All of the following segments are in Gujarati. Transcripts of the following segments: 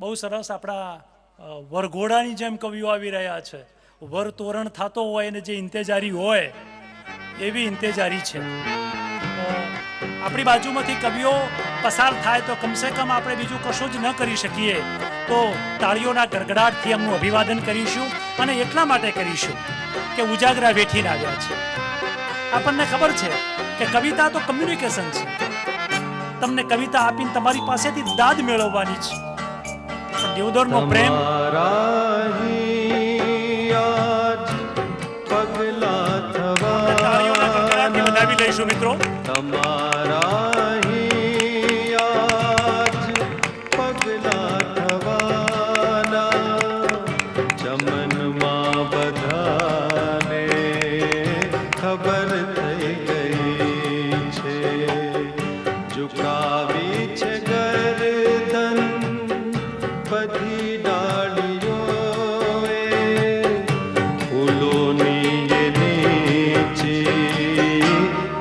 બહુ સરસ આપણા વરઘોડાની જેમ કવિઓ આવી રહ્યા છે. વર તોરણ થતો હોય અને જે ઇંતેજારી હોય એવી ઇંતેજારી છે. આપણી બાજુમાંથી કવિઓ પસાર થાય તો કમસે કમ આપણે બીજું કશું જ ન કરી શકીએ તો તાળીઓના ગડગડાટથી એમનું અભિવાદન કરીશું. અને એટલા માટે કરીશું કે ઉજાગરા વેઠીને આવ્યા છે. આપણને ખબર છે કે કવિતા તો કમ્યુનિકેશન છે. તમને કવિતા આપીને તમારી પાસેથી દાદ મેળવવાની છે. દેવદરનો પ્રેમ તાળીઓના ગડગડાટથી વધાવી લઈશું મિત્રો.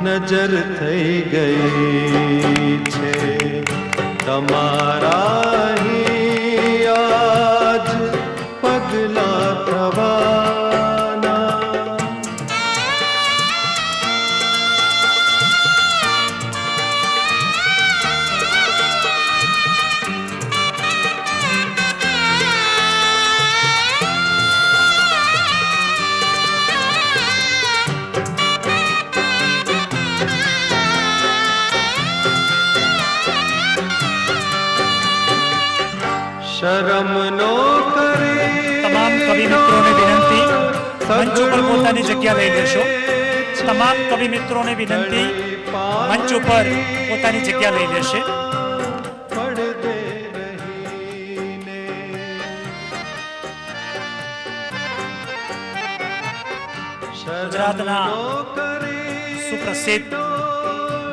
નજર થઈ ગઈ છે તમારા હી આજ પગલા થવાના. શરમ નો કરે તમામ કવિ મિત્રોને વિનંતી મંચ ઉપર પોતાની જગ્યા લઈ લેશો. તમામ કવિ મિત્રોને વિનંતી મંચ ઉપર પોતાની જગ્યા લઈ લેશે. ગુજરાતના સુપ્રસિદ્ધ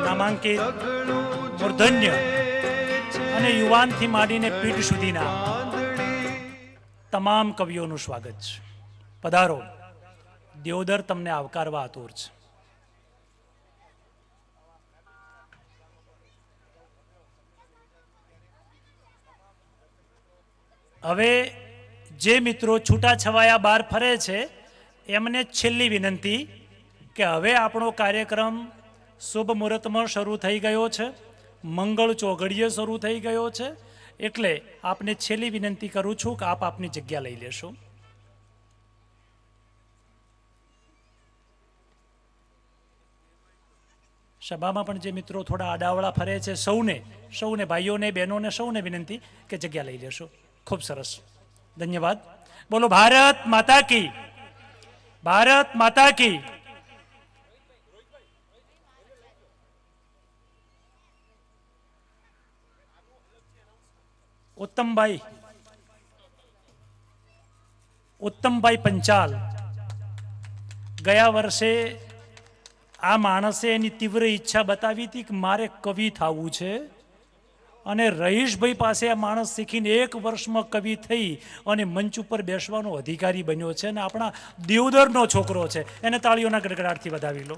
નામાંકિત મૂર્ધન્ય અને યુવાનથી માંડીને પીઢ સુધીના તમામ કવિઓનું સ્વાગત છે. પધારો. દેવદર તમને આવકારવા આતુર છે. હવે જે મિત્રો છૂટાછવાયા બહાર ફરે છે એમને છેલ્લી વિનંતી કે હવે આપણો કાર્યક્રમ શુભ મુહૂર્તમાં શરૂ થઈ ગયો છે. મંગળ ચોઘડીએ શરૂ થઈ ગયો છે. એટલે આપને છેલ્લી વિનંતી કરું છું કે આપ આપની જગ્યા લઈ લેશો. સભામાં પણ જે મિત્રો થોડા આડાવડા ફરે છે સૌને ભાઈઓને બહેનોને સૌને વિનંતી કે જગ્યા લઈ લેશો. ખૂબ સરસ, ધન્યવાદ. બોલો ભારત માતા કી, ભારત માતા કી. ઉત્તમભાઈ પંચાલ, ગયા વર્ષે આ માણસે એની તીવ્ર ઈચ્છા બતાવી હતી કે મારે કવિ થવું છે. અને રહીશભાઈ પાસે આ માણસ શીખીને 1 વર્ષમાં કવિ થઈ અને મંચ ઉપર બેસવાનો અધિકારી બન્યો છે. અને આપણા દેવદરનો છોકરો છે. એને તાળીઓના ગડગડાટથી વધાવી લો.